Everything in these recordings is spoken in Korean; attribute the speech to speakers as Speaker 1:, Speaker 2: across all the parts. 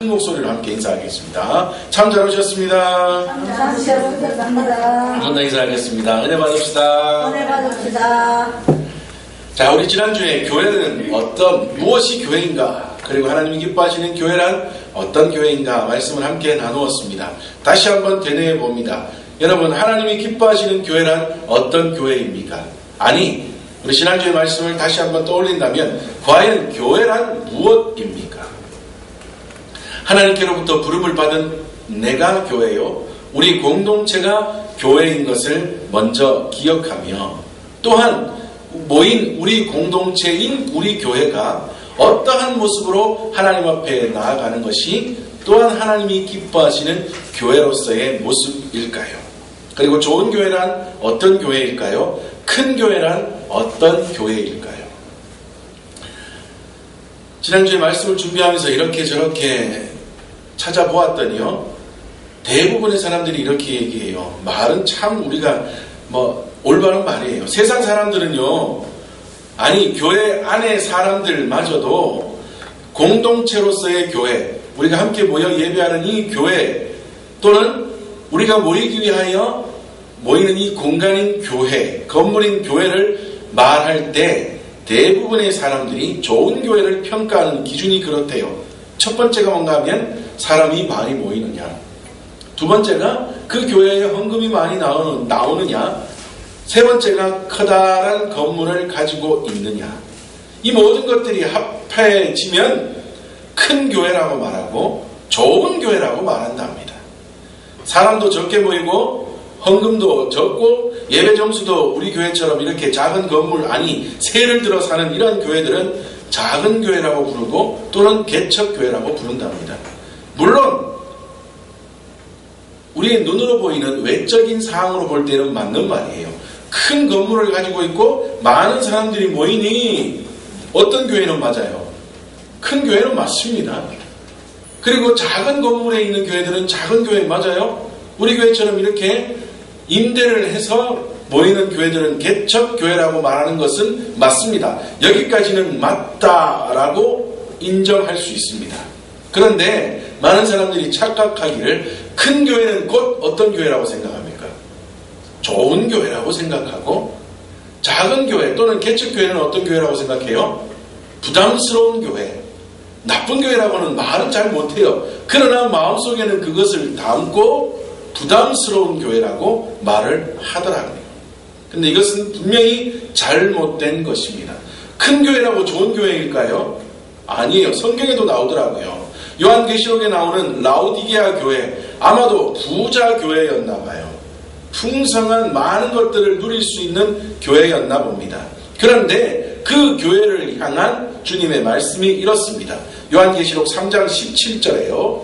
Speaker 1: 목소리로 함께 인사하겠습니다. 참 잘 오셨습니다. 한 번 더 인사하겠습니다. 은혜 받읍시다.
Speaker 2: 은혜 받읍시다.
Speaker 1: 자, 우리 지난주에 교회는 무엇이 교회인가, 그리고 하나님이 기뻐하시는 교회란 어떤 교회인가 말씀을 함께 나누었습니다. 다시 한번 되뇌어 봅니다. 여러분, 하나님이 기뻐하시는 교회란 어떤 교회입니까? 아니, 우리 지난주의 말씀을 다시 한번 떠올린다면 과연 교회란 무엇입니까? 하나님께로부터 부름을 받은 내가 교회요, 우리 공동체가 교회인 것을 먼저 기억하며, 또한 모인 우리 공동체인 우리 교회가 어떠한 모습으로 하나님 앞에 나아가는 것이 또한 하나님이 기뻐하시는 교회로서의 모습일까요? 그리고 좋은 교회란 어떤 교회일까요? 큰 교회란 어떤 교회일까요? 지난주에 말씀을 준비하면서 이렇게 저렇게 찾아보았더니요, 대부분의 사람들이 이렇게 얘기해요. 말은 참 우리가 올바른 말이에요. 세상 사람들은요, 아니 교회 안의 사람들마저도 공동체로서의 교회, 우리가 함께 모여 예배하는 이 교회, 또는 우리가 모이기 위하여 모이는 이 공간인 교회, 건물인 교회를 말할 때 대부분의 사람들이 좋은 교회를 평가하는 기준이 그렇대요. 첫 번째가 뭔가 하면 사람이 많이 모이느냐, 두 번째가 그 교회에 헌금이 많이 나오느냐, 세 번째가 커다란 건물을 가지고 있느냐. 이 모든 것들이 합해지면 큰 교회라고 말하고 좋은 교회라고 말한답니다. 사람도 적게 모이고 헌금도 적고 예배 점수도 우리 교회처럼 이렇게 작은 건물, 아니 세를 들어 사는 이런 교회들은 작은 교회라고 부르고 또는 개척교회라고 부른답니다. 물론 우리의 눈으로 보이는 외적인 상황으로 볼 때는 맞는 말이에요. 큰 건물을 가지고 있고 많은 사람들이 모이니 어떤 교회는 맞아요. 큰 교회는 맞습니다. 그리고 작은 건물에 있는 교회들은 작은 교회 맞아요. 우리 교회처럼 이렇게 임대를 해서 모이는 교회들은 개척교회라고 말하는 것은 맞습니다. 여기까지는 맞다라고 인정할 수 있습니다. 그런데 많은 사람들이 착각하기를 큰 교회는 곧 어떤 교회라고 생각합니까? 좋은 교회라고 생각하고, 작은 교회 또는 개척교회는 어떤 교회라고 생각해요? 부담스러운 교회, 나쁜 교회라고는 말은 잘 못해요. 그러나 마음속에는 그것을 담고 부담스러운 교회라고 말을 하더라고요. 근데 이것은 분명히 잘못된 것입니다. 큰 교회라고 좋은 교회일까요? 아니에요. 성경에도 나오더라고요. 요한계시록에 나오는 라오디게아 교회, 아마도 부자 교회였나 봐요. 풍성한 많은 것들을 누릴 수 있는 교회였나 봅니다. 그런데 그 교회를 향한 주님의 말씀이 이렇습니다. 요한계시록 3장 17절에요.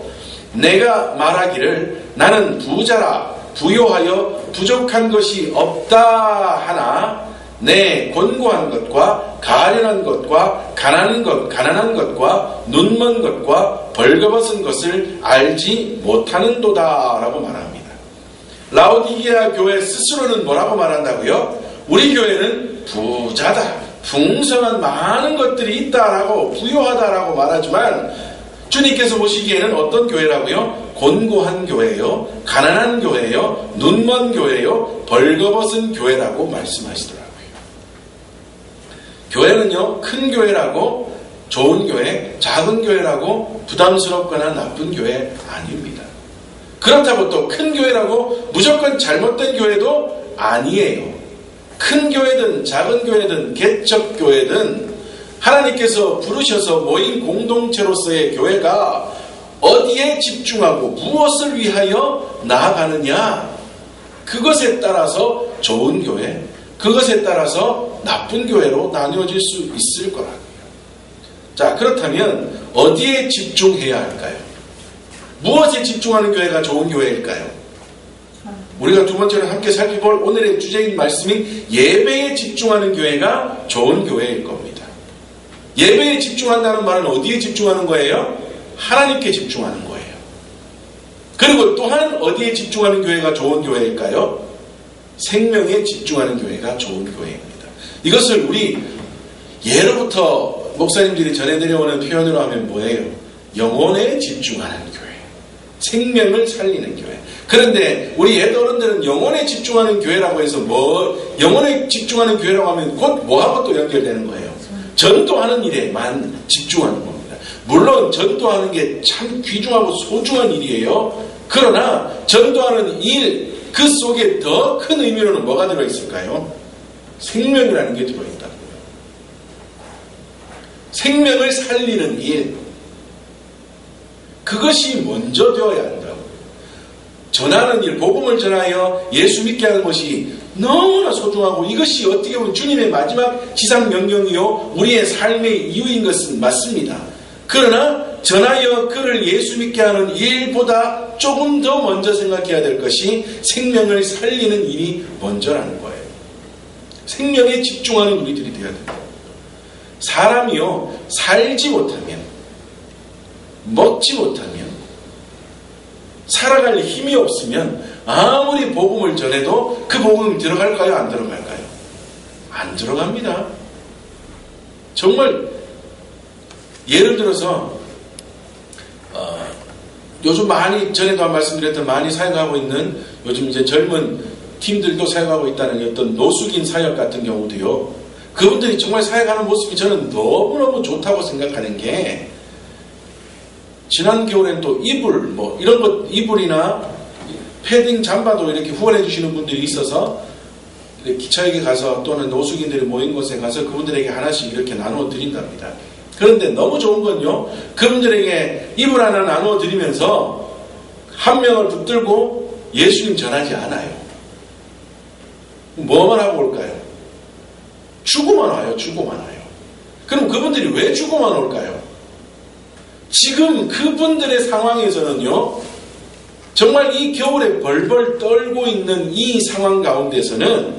Speaker 1: 내가 말하기를 나는 부자라, 부요하여 부족한 것이 없다 하나 내 곤고한 것과 가련한 것과 가난한 것과 눈먼 것과 벌거벗은 것을 알지 못하는도다 라고 말합니다. 라오디게아 교회 스스로는 뭐라고 말한다고요? 우리 교회는 부자다, 풍성한 많은 것들이 있다라고, 부요하다라고 말하지만 주님께서 보시기에는 어떤 교회라고요? 곤고한 교회요, 가난한 교회요, 눈먼 교회요, 벌거벗은 교회라고 말씀하시더라고요. 교회는요, 큰 교회라고 좋은 교회, 작은 교회라고 부담스럽거나 나쁜 교회 아닙니다. 그렇다고 또 큰 교회라고 무조건 잘못된 교회도 아니에요. 큰 교회든 작은 교회든 개척교회든 하나님께서 부르셔서 모인 공동체로서의 교회가 어디에 집중하고 무엇을 위하여 나아가느냐, 그것에 따라서 좋은 교회, 그것에 따라서 나쁜 교회로 나뉘어질 수 있을 거라고요. 자, 그렇다면 어디에 집중해야 할까요? 무엇에 집중하는 교회가 좋은 교회일까요? 우리가 두 번째로 함께 살펴볼 오늘의 주제인 말씀이 예배에 집중하는 교회가 좋은 교회일 겁니다. 예배에 집중한다는 말은 어디에 집중하는 거예요? 하나님께 집중하는 거예요. 그리고 또한 어디에 집중하는 교회가 좋은 교회일까요? 생명에 집중하는 교회가 좋은 교회입니다. 이것을 우리 예로부터 목사님들이 전해드려오는 표현으로 하면 뭐예요? 영혼에 집중하는 교회, 생명을 살리는 교회. 그런데 우리 옛 어른들은 영혼에 집중하는 교회라고 해서 영혼에 집중하는 교회라고 하면 곧 뭐하고 또 연결되는 거예요? 전도하는 일에만 집중하는 겁니다. 물론 전도하는 게 참 귀중하고 소중한 일이에요. 그러나 전도하는 일, 그 속에 더 큰 의미로는 뭐가 들어있을까요? 생명이라는 게 들어있다고요. 생명을 살리는 일, 그것이 먼저 되어야 한다고요. 전하는 일, 복음을 전하여 예수 믿게 하는 것이 너무나 소중하고 이것이 어떻게 보면 주님의 마지막 지상 명령이요 우리의 삶의 이유인 것은 맞습니다. 그러나 전하여 그를 예수 믿게 하는 일보다 조금 더 먼저 생각해야 될 것이 생명을 살리는 일이 먼저라는 거예요. 생명에 집중하는 우리들이 되어야 됩니다. 사람이요 살지 못하면, 먹지 못하면, 살아갈 힘이 없으면 아무리 복음을 전해도 그 복음이 들어갈까요? 안 들어갈까요? 안 들어갑니다. 정말 예를 들어서 요즘 많이 전에도 말씀드렸던 많이 사역하고 있는 요즘 이제 젊은 팀들도 사역하고 있다는 어떤 노숙인 사역 같은 경우도요. 그분들이 정말 사역하는 모습이 저는 너무너무 좋다고 생각하는 게 지난 겨울엔 또 이불 이런 것 이불이나 패딩 잠바도 이렇게 후원해 주시는 분들이 있어서 기차역에 가서 또는 노숙인들이 모인 곳에 가서 그분들에게 하나씩 이렇게 나누어 드린답니다. 그런데 너무 좋은 건요, 그분들에게 이불 하나 나누어 드리면서 한 명을 붙들고 예수님 전하지 않아요. 뭐만 하고 올까요? 주고만 와요. 주고만 와요. 그럼 그분들이 왜 주고만 올까요? 지금 그분들의 상황에서는요, 정말 이 겨울에 벌벌 떨고 있는 이 상황 가운데서는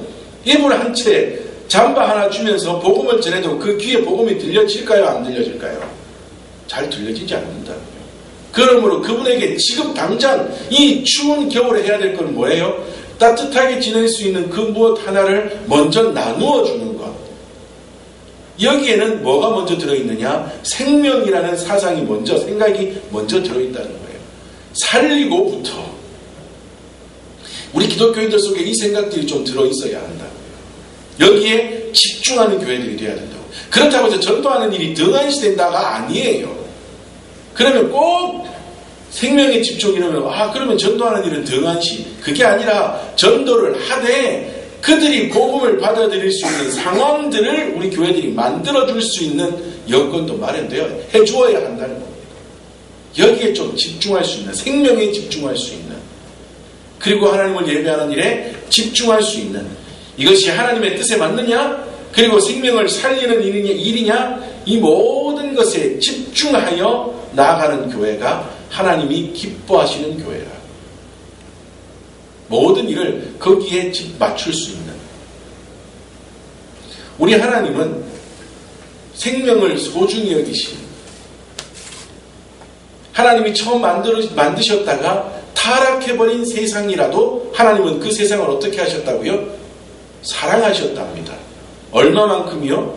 Speaker 1: 이불 한 채, 잠바 하나 주면서 복음을 전해도 그 귀에 복음이 들려질까요? 안 들려질까요? 잘 들려지지 않는다고요. 그러므로 그분에게 지금 당장 이 추운 겨울에 해야 될 건 뭐예요? 따뜻하게 지낼 수 있는 그 무엇 하나를 먼저 나누어 주는 것. 여기에는 뭐가 먼저 들어있느냐? 생명이라는 사상이 먼저, 생각이 먼저 들어있다는 거예요. 살리고부터 우리 기독교인들 속에 이 생각들이 좀 들어있어야 한다고요. 여기에 집중하는 교회들이 돼야 된다고. 그렇다고 해서 전도하는 일이 등한시 된다가 아니에요. 그러면 꼭 생명에 집중 이러면 그러면 전도하는 일은 등한시. 그게 아니라 전도를 하되 그들이 복음을 받아들일 수 있는 상황들을 우리 교회들이 만들어줄 수 있는 여건도 마련되어 해주어야 한다는 겁니다. 여기에 좀 집중할 수 있는, 생명에 집중할 수 있는, 그리고 하나님을 예배하는 일에 집중할 수 있는, 이것이 하나님의 뜻에 맞느냐, 그리고 생명을 살리는 일이냐, 이 모든 것에 집중하여 나아가는 교회가 하나님이 기뻐하시는 교회라. 모든 일을 거기에 맞출 수 있는. 우리 하나님은 생명을 소중히 여기시는, 하나님이 처음 만드셨다가 타락해버린 세상이라도 하나님은 그 세상을 어떻게 하셨다고요? 사랑하셨답니다. 얼마만큼이요?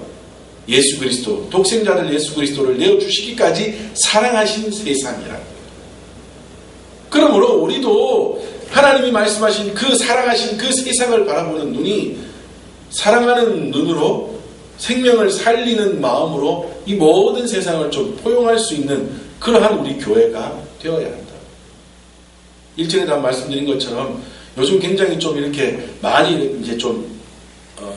Speaker 1: 예수 그리스도, 독생자를 예수 그리스도를 내어주시기까지 사랑하신 세상이라고요. 그러므로 우리도 하나님이 말씀하신 그 사랑하신 그 세상을 바라보는 눈이 사랑하는 눈으로 생명을 살리는 마음으로 이 모든 세상을 좀 포용할 수 있는 그러한 우리 교회가 되어야 한다. 일전에도 말씀드린 것처럼 요즘 굉장히 좀 이렇게 많이 이제 좀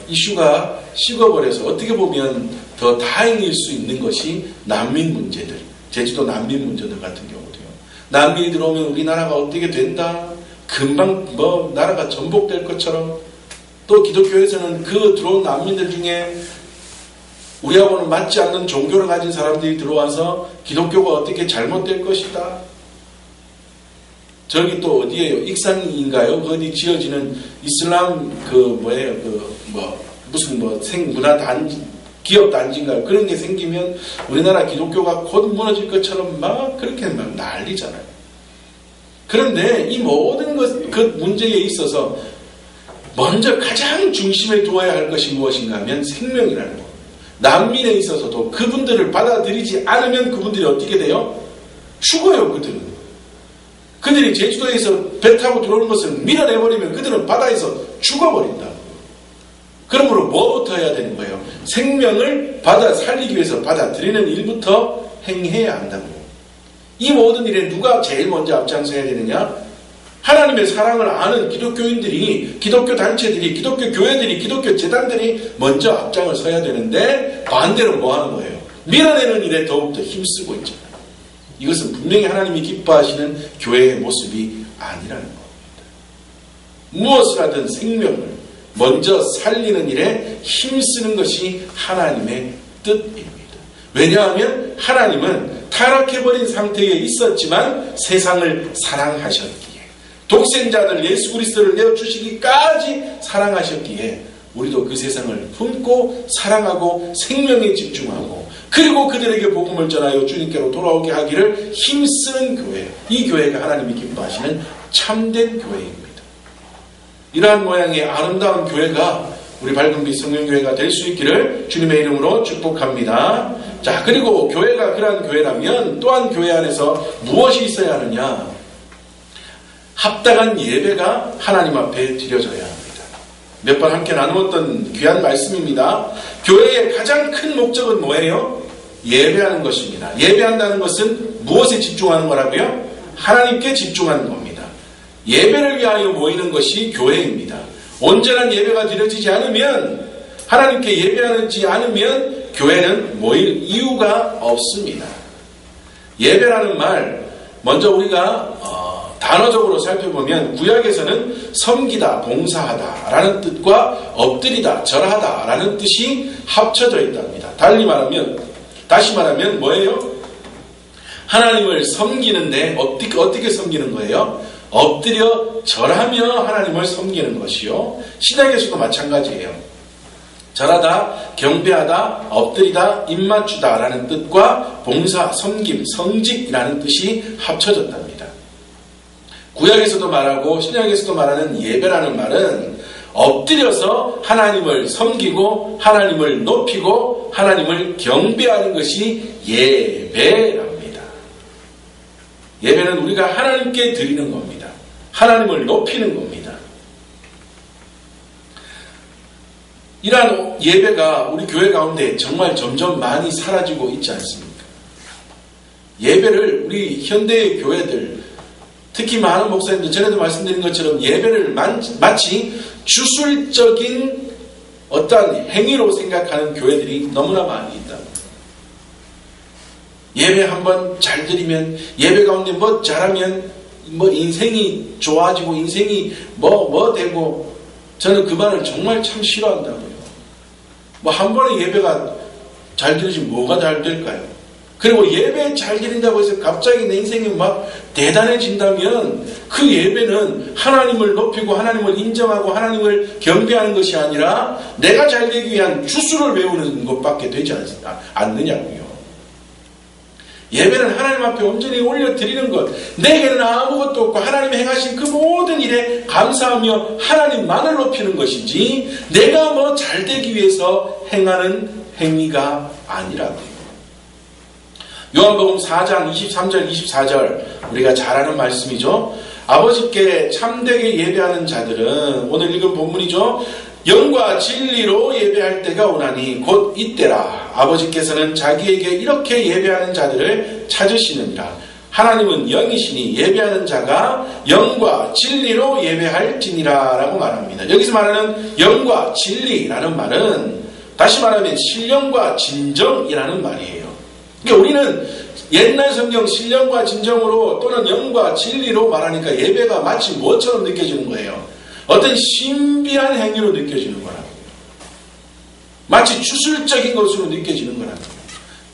Speaker 1: 이슈가 식어버려서 어떻게 보면 더 다행일 수 있는 것이 난민 문제들, 제주도 난민 문제들 같은 경우도요. 난민이 들어오면 우리나라가 어떻게 된다, 금방 나라가 전복될 것처럼, 또 기독교에서는 그 들어온 난민들 중에 우리하고는 맞지 않는 종교를 가진 사람들이 들어와서 기독교가 어떻게 잘못될 것이다. 저기 또 어디에요? 익산인가요? 어디 지어지는 이슬람 무슨 생문화 단지, 기업 단지인가요? 그런 게 생기면 우리나라 기독교가 곧 무너질 것처럼 막 그렇게 막 난리잖아요. 그런데 이 모든 그 문제에 있어서 먼저 가장 중심에 두어야 할 것이 무엇인가 하면 생명이라는 것. 난민에 있어서도 그분들을 받아들이지 않으면 그분들이 어떻게 돼요? 죽어요, 그들은. 그들이 제주도에서 배 타고 들어오는 것을 밀어내버리면 그들은 바다에서 죽어버린다. 그러므로 뭐부터 해야 되는 거예요? 생명을 살리기 위해서 받아들이는 일부터 행해야 한다고요. 이 모든 일에 누가 제일 먼저 앞장서야 되느냐? 하나님의 사랑을 아는 기독교인들이, 기독교 단체들이, 기독교 교회들이, 기독교 재단들이 먼저 앞장을 서야 되는데 반대로 뭐 하는 거예요? 밀어내는 일에 더욱더 힘쓰고 있잖아요. 이것은 분명히 하나님이 기뻐하시는 교회의 모습이 아니라는 겁니다. 무엇을 하든 생명을 먼저 살리는 일에 힘쓰는 것이 하나님의 뜻입니다. 왜냐하면 하나님은 타락해버린 상태에 있었지만 세상을 사랑하셨기에, 독생자들 예수 그리스도를 내어주시기까지 사랑하셨기에 우리도 그 세상을 품고 사랑하고 생명에 집중하고 그리고 그들에게 복음을 전하여 주님께로 돌아오게 하기를 힘쓰는 교회, 이 교회가 하나님이 기뻐하시는 참된 교회입니다. 이러한 모양의 아름다운 교회가 우리 밝은빛 성령교회가 될 수 있기를 주님의 이름으로 축복합니다. 자, 그리고 교회가 그러한 교회라면 또한 교회 안에서 무엇이 있어야 하느냐? 합당한 예배가 하나님 앞에 드려져야 합니다. 몇 번 함께 나누었던 귀한 말씀입니다. 교회의 가장 큰 목적은 뭐예요? 예배하는 것입니다. 예배한다는 것은 무엇에 집중하는 거라고요? 하나님께 집중하는 겁니다. 예배를 위하여 모이는 것이 교회입니다. 온전한 예배가 드려지지 않으면, 하나님께 예배하지 않으면 교회는 모일 이유가 없습니다. 예배라는 말, 먼저 우리가 단어적으로 살펴보면 구약에서는 섬기다, 봉사하다 라는 뜻과 엎드리다, 절하다 라는 뜻이 합쳐져 있답니다. 다시 말하면 뭐예요? 하나님을 섬기는데 어떻게 섬기는 거예요? 엎드려 절하며 하나님을 섬기는 것이요. 신약에서도 마찬가지예요. 절하다, 경배하다, 엎드리다, 입맞추다 라는 뜻과 봉사, 섬김, 성직이라는 뜻이 합쳐졌답니다. 구약에서도 말하고 신약에서도 말하는 예배라는 말은 엎드려서 하나님을 섬기고 하나님을 높이고 하나님을 경배하는 것이 예배랍니다. 예배는 우리가 하나님께 드리는 겁니다. 하나님을 높이는 겁니다. 이러한 예배가 우리 교회 가운데 정말 점점 많이 사라지고 있지 않습니까? 예배를 우리 현대의 교회들, 특히 많은 목사님들, 전에도 말씀드린 것처럼 예배를 마치 주술적인 어떠한 행위로 생각하는 교회들이 너무나 많이 있다. 예배 한번 잘 드리면, 예배 가운데 뭐 잘하면 인생이 좋아지고 인생이 되고, 저는 그 말을 정말 참 싫어한다고요. 한 번에 예배가 잘 드리지 뭐가 잘 될까요? 그리고 예배 잘 드린다고 해서 갑자기 내 인생이 막 대단해진다면 그 예배는 하나님을 높이고 하나님을 인정하고 하나님을 경배하는 것이 아니라 내가 잘 되기 위한 주술을 외우는 것밖에 되지 않느냐고요. 예배는 하나님 앞에 온전히 올려드리는 것, 내게는 아무것도 없고 하나님이 행하신 그 모든 일에 감사하며 하나님만을 높이는 것이지 내가 뭐 잘 되기 위해서 행하는 행위가 아니라고요. 요한복음 4장 23절 24절 우리가 잘 아는 말씀이죠. 아버지께 참되게 예배하는 자들은, 오늘 읽은 본문이죠. 영과 진리로 예배할 때가 오나니 곧 이때라. 아버지께서는 자기에게 이렇게 예배하는 자들을 찾으시느니라. 하나님은 영이시니 예배하는 자가 영과 진리로 예배할지니라 라고 말합니다. 여기서 말하는 영과 진리라는 말은 다시 말하면 신령과 진정이라는 말이에요. 그러니까 우리는 옛날 성경 신령과 진정으로 또는 영과 진리로 말하니까 예배가 마치 뭐처럼 느껴지는 거예요? 어떤 신비한 행위로 느껴지는 거라고요. 마치 주술적인 것으로 느껴지는 거라고요.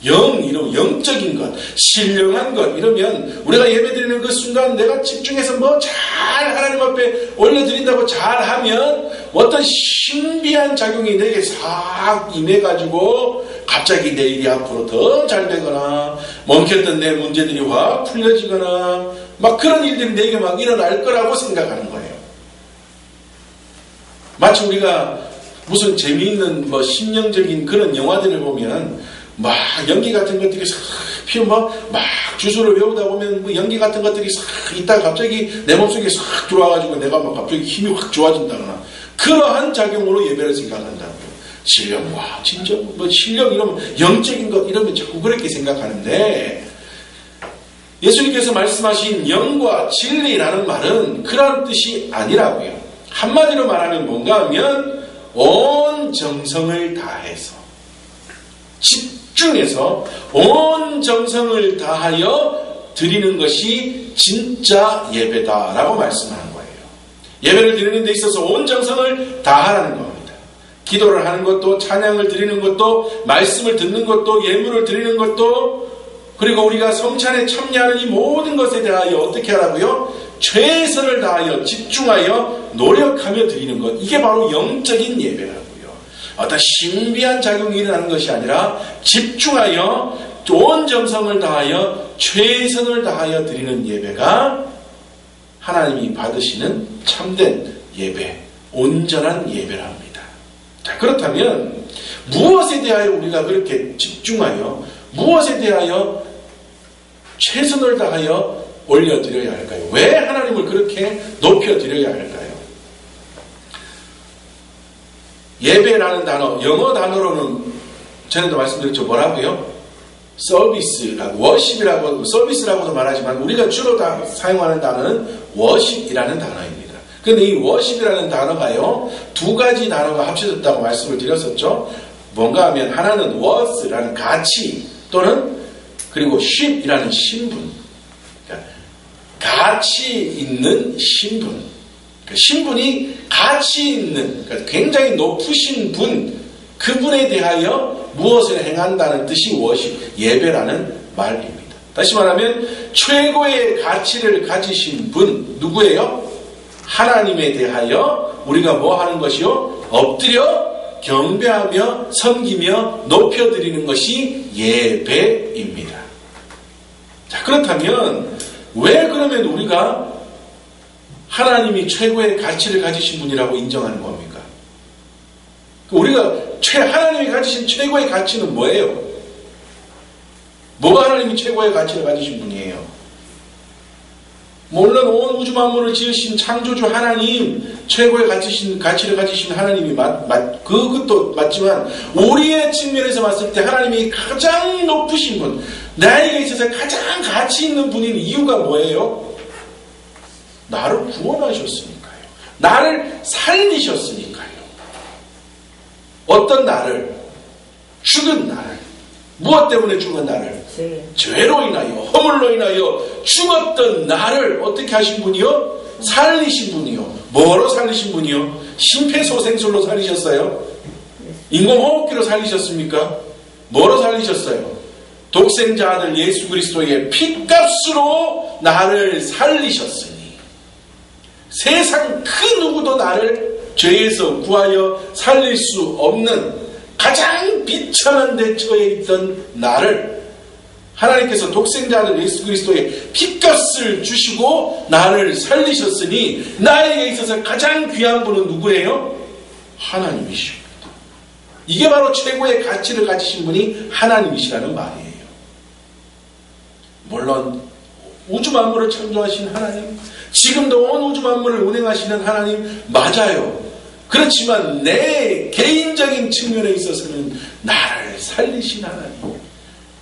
Speaker 1: 이러면 영적인 것, 신령한 것 이러면 우리가 예배드리는 그 순간 내가 집중해서 잘 하나님 앞에 올려드린다고 잘하면 어떤 신비한 작용이 내게 싹 임해가지고 갑자기 내 일이 앞으로 더 잘 되거나 멈췄던 내 문제들이 확 풀려지거나 그런 일들이 내게 일어날 거라고 생각하는 거예요. 마치 우리가 무슨 재미있는 심령적인 그런 영화들을 보면 막 연기 같은 것들이 싹 피우면 막 주소를 외우다 보면 뭐 연기 같은 것들이 싹 있다가 갑자기 내 몸속에 싹 들어와가지고 내가 막 갑자기 힘이 확 좋아진다거나 그러한 작용으로 예배를 생각한다고요. 신령, 와, 진짜, 뭐, 신령 이러면, 영적인 것 이러면 자꾸 그렇게 생각하는데, 예수님께서 말씀하신 영과 진리라는 말은 그런 뜻이 아니라고요. 한마디로 말하면 뭔가 하면, 온 정성을 다해서, 집중해서, 온 정성을 다하여 드리는 것이 진짜 예배다라고 말씀하는 거예요. 예배를 드리는 데 있어서 온 정성을 다하라는 겁니다. 기도를 하는 것도, 찬양을 드리는 것도, 말씀을 듣는 것도, 예물을 드리는 것도, 그리고 우리가 성찬에 참여하는 이 모든 것에 대하여 어떻게 하라고요? 최선을 다하여 집중하여 노력하며 드리는 것. 이게 바로 영적인 예배라고요. 어떤 신비한 작용이 일어나는 것이 아니라 집중하여 온 정성을 다하여 최선을 다하여 드리는 예배가 하나님이 받으시는 참된 예배, 온전한 예배랍니다. 자, 그렇다면 무엇에 대하여 우리가 그렇게 집중하여 무엇에 대하여 최선을 다하여 올려드려야 할까요? 왜 하나님을 그렇게 높여드려야 할까요? 예배라는 단어, 영어 단어로는 전에도 말씀드렸죠. 뭐라고요? 서비스라고, 워십이라고, 서비스라고도 말하지만 우리가 주로 다 사용하는 단어는 워십이라는 단어입니다. 근데 이 워십이라는 단어가요, 두 가지 단어가 합쳐졌다고 말씀을 드렸었죠. 뭔가 하면 하나는 was라는 가치 또는 그리고 ship이라는 신분. 그러니까 가치 있는 신분. 그러니까 신분이 가치 있는, 그러니까 굉장히 높으신 분, 그분에 대하여 무엇을 행한다는 뜻이 워십, 예배라는 말입니다. 다시 말하면 최고의 가치를 가지신 분, 누구예요? 하나님에 대하여 우리가 뭐 하는 것이요? 엎드려 경배하며 섬기며 높여드리는 것이 예배입니다. 자, 그렇다면 왜 그러면 우리가 하나님이 최고의 가치를 가지신 분이라고 인정하는 겁니까? 우리가 하나님이 가지신 최고의 가치는 뭐예요? 뭐가 하나님이 최고의 가치를 가지신 분이에요? 물론 온 우주 만물을 지으신 창조주 하나님, 최고의 가치를 가지신 하나님이 그것도 맞지만 우리의 측면에서 봤을 때 하나님이 가장 높으신 분, 나에게 있어서 가장 가치 있는 분인 이유가 뭐예요? 나를 구원하셨으니까요. 나를 살리셨으니까요. 어떤 나를? 죽은 나를. 무엇 때문에 죽은 나를? 죄로 인하여, 허물로 인하여 죽었던 나를 어떻게 하신 분이요? 살리신 분이요. 뭐로 살리신 분이요? 심폐소생술로 살리셨어요? 인공호흡기로 살리셨습니까? 뭐로 살리셨어요? 독생자 아들 예수 그리스도의 핏값으로 나를 살리셨으니 세상 그 누구도 나를 죄에서 구하여 살릴 수 없는 가장 비참한 데 처해 있던 나를 하나님께서 독생자 아들 예수 그리스도의 핏값을 주시고 나를 살리셨으니 나에게 있어서 가장 귀한 분은 누구예요? 하나님이십니다. 이게 바로 최고의 가치를 가지신 분이 하나님이시라는 말이에요. 물론 우주 만물을 창조하신 하나님, 지금도 온 우주 만물을 운행하시는 하나님 맞아요. 그렇지만 내 개인적인 측면에 있어서는 나를 살리신 하나님,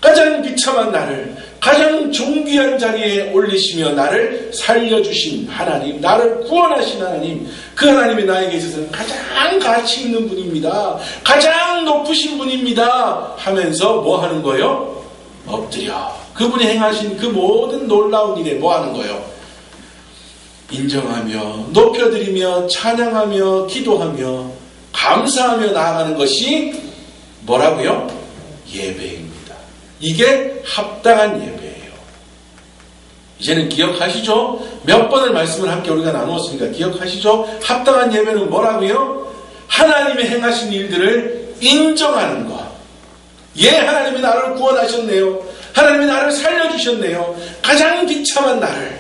Speaker 1: 가장 비참한 나를 가장 존귀한 자리에 올리시며 나를 살려주신 하나님, 나를 구원하신 하나님, 그 하나님이 나에게 있어서는 가장 가치 있는 분입니다. 가장 높으신 분입니다. 하면서 뭐 하는 거예요? 엎드려 그분이 행하신 그 모든 놀라운 일에 뭐 하는 거예요? 인정하며 높여드리며 찬양하며 기도하며 감사하며 나아가는 것이 뭐라고요? 예배입니다. 이게 합당한 예배예요. 이제는 기억하시죠? 몇 번을 말씀을 함께 우리가 나누었으니까 기억하시죠? 합당한 예배는 뭐라고요? 하나님이 행하신 일들을 인정하는 것. 예, 하나님이 나를 구원하셨네요. 하나님이 나를 살려주셨네요. 가장 비참한 나를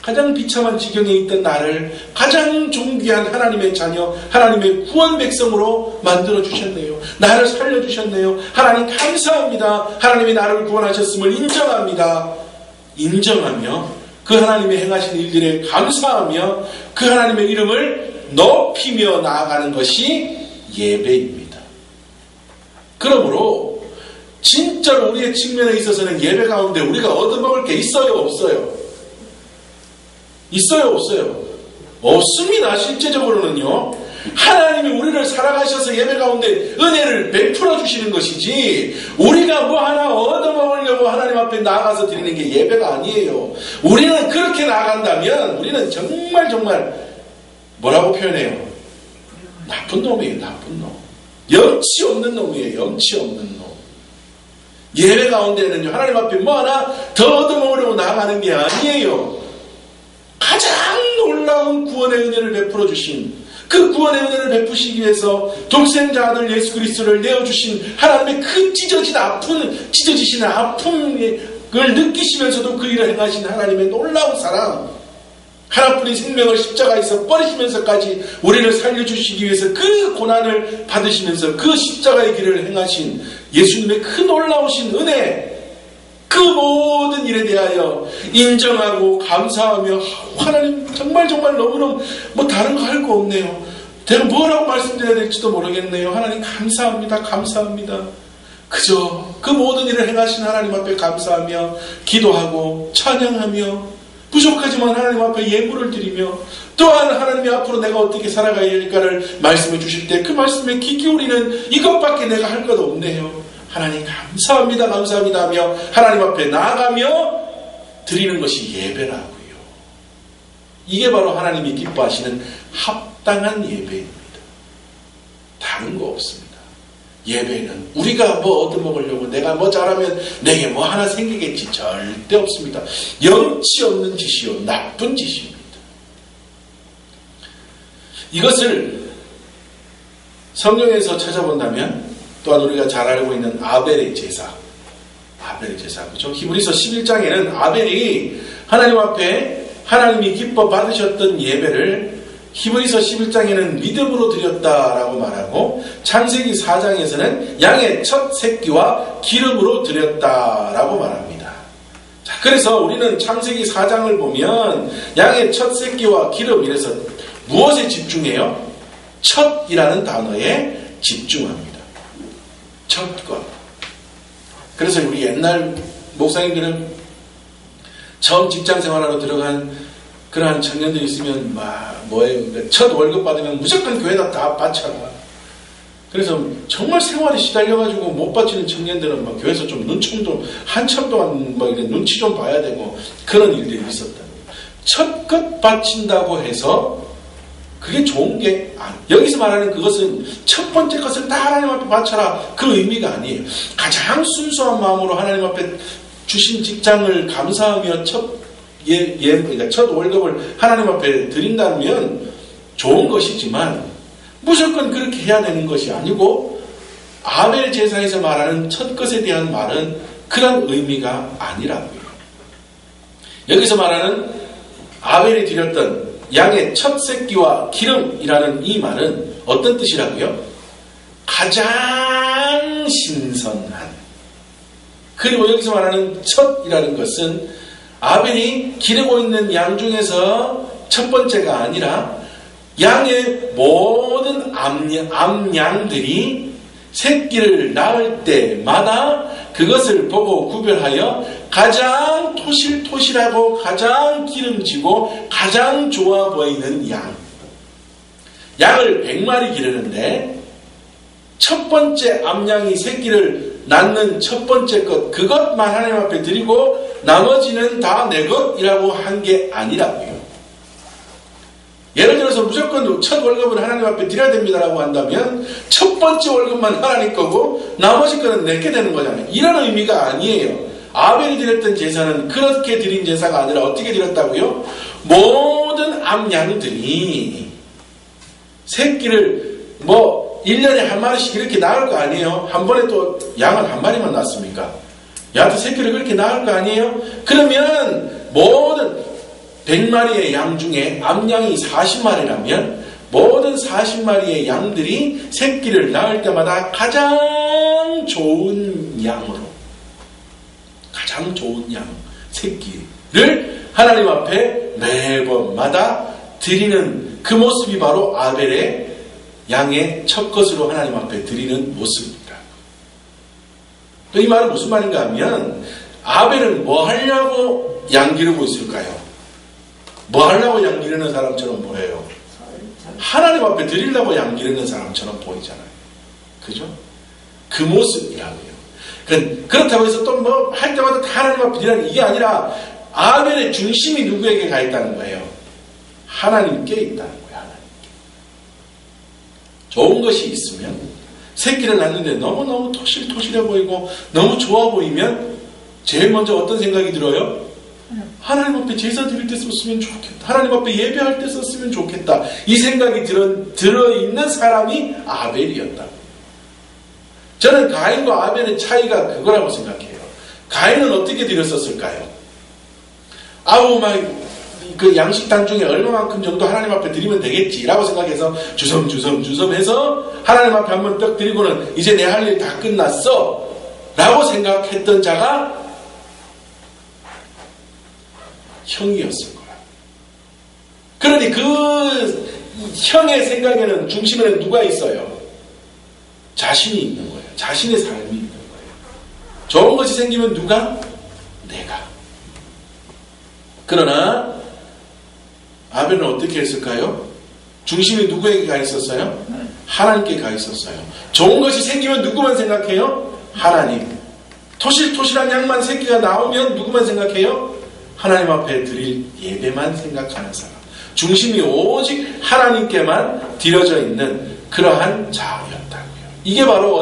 Speaker 1: 가장 비참한 지경에 있던 나를 가장 존귀한 하나님의 자녀, 하나님의 구원 백성으로 만들어주셨네요. 나를 살려주셨네요. 하나님 감사합니다. 하나님이 나를 구원하셨음을 인정합니다. 인정하며 그 하나님의 행하신 일들에 감사하며 그 하나님의 이름을 높이며 나아가는 것이 예배입니다. 그러므로 진짜로 우리의 측면에 있어서는 예배 가운데 우리가 얻어먹을 게 있어요, 없어요? 있어요, 없어요? 없습니다. 실제적으로는요. 하나님이 우리를 살아가셔서 예배 가운데 은혜를 베풀어 주시는 것이지 우리가 뭐 하나 얻어먹으려고 하나님 앞에 나아가서 드리는 게 예배가 아니에요. 우리는 그렇게 나아간다면 우리는 정말 뭐라고 표현해요? 나쁜 놈이에요. 나쁜 놈. 염치 없는 놈이에요. 염치 없는 놈. 예배 가운데는요, 하나님 앞에 뭐 하나 더 얻어먹으려고 나아가는 게 아니에요. 가장 놀라운 구원의 은혜를 베풀어 주신, 그 구원의 은혜를 베푸시기 위해서 독생자 아들 예수 그리스도를 내어주신 하나님의 그 찢어지신 아픔을 느끼시면서도 그 일을 행하신 하나님의 놀라운 사랑, 하나뿐인 생명을 십자가에서 버리시면서까지 우리를 살려주시기 위해서 그 고난을 받으시면서 그 십자가의 길을 행하신 예수님의 그 놀라우신 은혜, 그 모든 일에 대하여 인정하고 감사하며 하나님 정말 너무너무 뭐 다른 거 할 거 없네요. 내가 뭐라고 말씀드려야 될지도 모르겠네요. 하나님 감사합니다. 감사합니다. 그저 그 모든 일을 행하신 하나님 앞에 감사하며 기도하고 찬양하며 부족하지만 하나님 앞에 예물을 드리며 또한 하나님 앞으로 내가 어떻게 살아가야 할까를 말씀해 주실 때 그 말씀에 귀 기울이는 이것밖에 내가 할 것 없네요. 하나님 감사합니다. 감사합니다 하며 하나님 앞에 나아가며 드리는 것이 예배라고요. 이게 바로 하나님이 기뻐하시는 합당한 예배입니다. 다른 거 없습니다. 예배는 우리가 뭐 얻어먹으려고 내가 뭐 잘하면 내게 뭐 하나 생기겠지 절대 없습니다. 염치 없는 짓이요, 나쁜 짓입니다. 이것을 성경에서 찾아본다면 또한 우리가 잘 알고 있는 아벨의 제사, 그렇죠? 히브리서 11장에는 아벨이 하나님 앞에 하나님이 기뻐 받으셨던 예배를 히브리서 11장에는 믿음으로 드렸다라고 말하고 창세기 4장에서는 양의 첫 새끼와 기름으로 드렸다라고 말합니다. 자, 그래서 우리는 창세기 4장을 보면 양의 첫 새끼와 기름, 이래서 무엇에 집중해요? 첫이라는 단어에 집중합니다. 첫 것. 그래서 우리 옛날 목사님들은 처음 직장 생활하러 들어간 그러한 청년들이 있으면 뭐예요? 첫 월급 받으면 무조건 교회에다 다 바쳐라. 그래서 정말 생활에 시달려가지고 못 바치는 청년들은 막 교회에서 좀 한참 동안 막 이렇게 눈치 좀 봐야 되고 그런 일들이 있었다. 첫 것 바친다고 해서 그게 좋은 게 여기서 말하는 그것은 첫 번째 것을 다 하나님 앞에 바쳐라 그 의미가 아니에요. 가장 순수한 마음으로 하나님 앞에 주신 직장을 감사하며 그러니까 첫 월급을 하나님 앞에 드린다면 좋은 것이지만 무조건 그렇게 해야 되는 것이 아니고 아벨 제사에서 말하는 첫 것에 대한 말은 그런 의미가 아니라고요. 여기서 말하는 아벨이 드렸던 양의 첫 새끼와 기름이라는 이 말은 어떤 뜻이라고요? 가장 신선한. 그리고 여기서 말하는 첫이라는 것은 아벨이 기르고 있는 양 중에서 첫 번째가 아니라 양의 모든 암양들이 새끼를 낳을 때마다 그것을 보고 구별하여 가장 토실토실하고 가장 기름지고 가장 좋아 보이는 양을 100마리 기르는데 첫 번째 암양이 새끼를 낳는 첫 번째 것, 그것만 하나님 앞에 드리고 나머지는 다 내 것이라고 한 게 아니라고요. 예를 들어서 무조건 첫 월급을 하나님 앞에 드려야 됩니다라고 한다면 첫 번째 월급만 하나님 거고 나머지 거는 내게 되는 거잖아요. 이런 의미가 아니에요. 아벨이 드렸던 제사는 그렇게 드린 제사가 아니라 어떻게 드렸다고요? 모든 암양들이 새끼를 1년에 한 마리씩 이렇게 낳을 거 아니에요? 한 번에 또 양은 한 마리만 낳습니까? 야도 새끼를 그렇게 낳을 거 아니에요? 그러면 모든 100마리의 양 중에 암양이 40마리라면 모든 40마리의 양들이 새끼를 낳을 때마다 가장 좋은 양으로, 가장 좋은 양 새끼를 하나님 앞에 매번마다 드리는 그 모습이 바로 아벨의 양의 첫 것으로 하나님 앞에 드리는 모습입니다. 이 말은 무슨 말인가 하면, 아벨은 뭐 하려고 양 기르고 있을까요? 뭐 하려고 양 기르는 사람처럼 보여요? 하나님 앞에 드리려고 양 기르는 사람처럼 보이잖아요. 그죠? 그 모습이라고요. 그렇다고 해서 또 뭐 할 때마다 다 하나님 앞에 드리는 이게 아니라, 아벨의 중심이 누구에게 가 있다는 거예요? 하나님께 있다는 거예요. 하나님께. 좋은 것이 있으면, 새끼를 낳는데 너무너무 토실토실해 보이고 너무 좋아 보이면 제일 먼저 어떤 생각이 들어요? 하나님 앞에 제사 드릴 때 썼으면 좋겠다. 하나님 앞에 예배할 때 썼으면 좋겠다. 이 생각이 들어있는 사람이 아벨이었다. 저는 가인과 아벨의 차이가 그거라고 생각해요. 가인은 어떻게 드렸었을까요? 그 양식단 중에 얼마만큼 정도 하나님 앞에 드리면 되겠지라고 생각해서 주섬 해서 하나님 앞에 한번 떡 드리고는 이제 내 할 일 다 끝났어 라고 생각했던 자가 형이었을 거야. 그러니 그 형의 생각에는, 중심에는 누가 있어요? 자신이 있는 거예요. 자신의 삶이 있는 거예요. 좋은 것이 생기면 누가? 내가. 그러나 아벨은 어떻게 했을까요? 중심이 누구에게 가 있었어요? 하나님께 가 있었어요. 좋은 것이 생기면 누구만 생각해요? 하나님. 토실토실한 양만 새끼가 나오면 누구만 생각해요? 하나님 앞에 드릴 예배만 생각하는 사람. 중심이 오직 하나님께만 드려져 있는 그러한 자였다고요. 이게 바로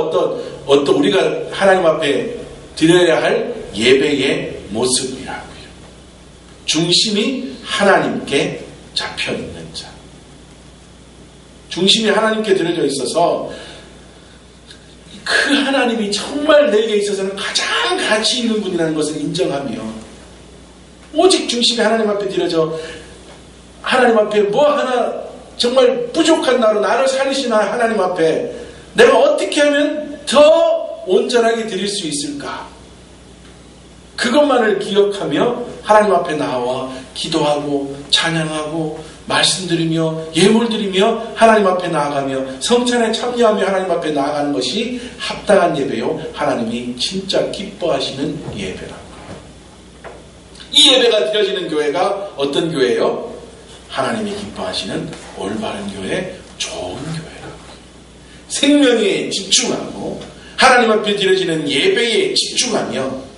Speaker 1: 어떤 우리가 하나님 앞에 드려야 할 예배의 모습이라고요. 중심이 하나님께 잡혀있는 자. 중심이 하나님께 들어져 있어서 그 하나님이 정말 내게 있어서는 가장 가치 있는 분이라는 것을 인정하며, 오직 중심이 하나님 앞에 들어져 하나님 앞에 뭐 하나 정말 부족한 나를 살리시는 하나님 앞에 내가 어떻게 하면 더 온전하게 드릴 수 있을까? 그것만을 기억하며 하나님 앞에 나와 기도하고 찬양하고 말씀드리며 예물드리며 하나님 앞에 나아가며 성찬에 참여하며 하나님 앞에 나아가는 것이 합당한 예배요, 하나님이 진짜 기뻐하시는 예배라고. 이 예배가 드려지는 교회가 어떤 교회예요? 하나님이 기뻐하시는 올바른 교회, 좋은 교회라고. 생명에 집중하고 하나님 앞에 드려지는 예배에 집중하며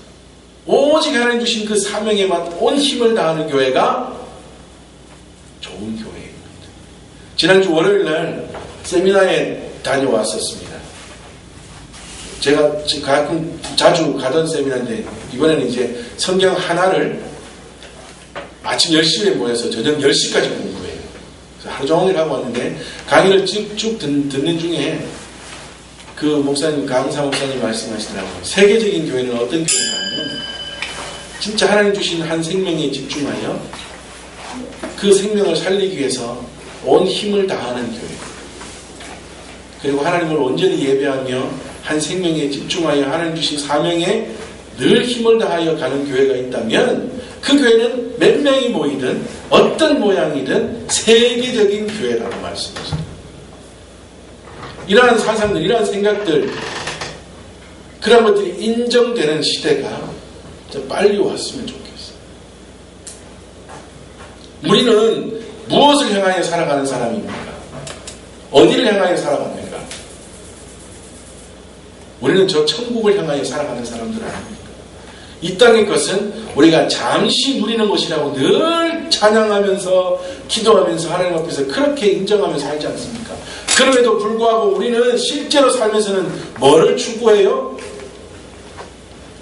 Speaker 1: 오직 하나님 주신 그 사명에만 온 힘을 다하는 교회가 좋은 교회입니다. 지난주 월요일날 세미나에 다녀왔었습니다. 제가 가끔 자주 가던 세미나인데 이번에는 이제 성경 하나를 아침 10시에 모여서 저녁 10시까지 공부해요. 그래서 하루 종일 하고 왔는데 강의를 쭉 듣는 중에 그 목사님, 강사 목사님 말씀하시더라고요. 세계적인 교회는 어떤 교회냐면 진짜 하나님 주신 한 생명에 집중하여 그 생명을 살리기 위해서 온 힘을 다하는 교회, 그리고 하나님을 온전히 예배하며 한 생명에 집중하여 하나님 주신 사명에 늘 힘을 다하여 가는 교회가 있다면 그 교회는 몇 명이 모이든 어떤 모양이든 세계적인 교회라고 말씀하십니다. 이러한 사상들, 이러한 생각들, 그런 것들이 인정되는 시대가 빨리 왔으면 좋겠어요. 우리는 무엇을 향하여 살아가는 사람입니까? 어디를 향하여 살아갑니까? 우리는 저 천국을 향하여 살아가는 사람들 아닙니까? 이 땅의 것은 우리가 잠시 누리는 것이라고 늘 찬양하면서 기도하면서 하나님 앞에서 그렇게 인정하며 살지 않습니까? 그럼에도 불구하고 우리는 실제로 살면서는 뭐를 추구해요?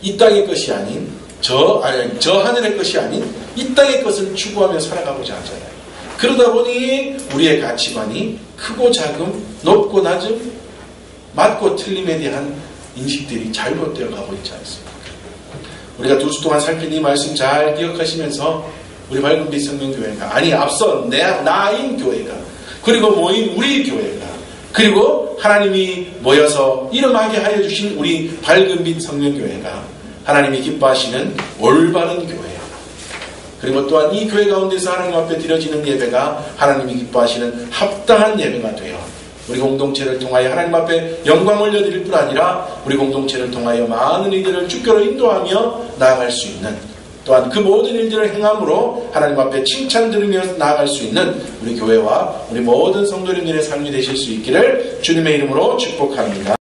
Speaker 1: 이 땅의 것이 아닌 저 하늘의 것이 아닌 이 땅의 것을 추구하며 살아가고자 하잖아요. 그러다 보니 우리의 가치관이 크고 작음, 높고 낮음, 맞고 틀림에 대한 인식들이 잘못되어 가고 있지 않습니까? 우리가 두 주 동안 살핀 이 말씀 잘 기억하시면서 우리 밝은빛 성령교회가, 아니 앞서 나인 교회가, 그리고 모인 우리 교회가, 그리고 하나님이 모여서 이름하게 하여 주신 우리 밝은빛 성령교회가 하나님이 기뻐하시는 올바른 교회, 그리고 또한 이 교회 가운데서 하나님 앞에 드려지는 예배가 하나님이 기뻐하시는 합당한 예배가 되어 우리 공동체를 통하여 하나님 앞에 영광 올려드릴 뿐 아니라 우리 공동체를 통하여 많은 이들을 주께로 인도하며 나아갈 수 있는, 또한 그 모든 일들을 행함으로 하나님 앞에 칭찬 들으며 나아갈 수 있는 우리 교회와 우리 모든 성도님들의 삶이 되실 수 있기를 주님의 이름으로 축복합니다.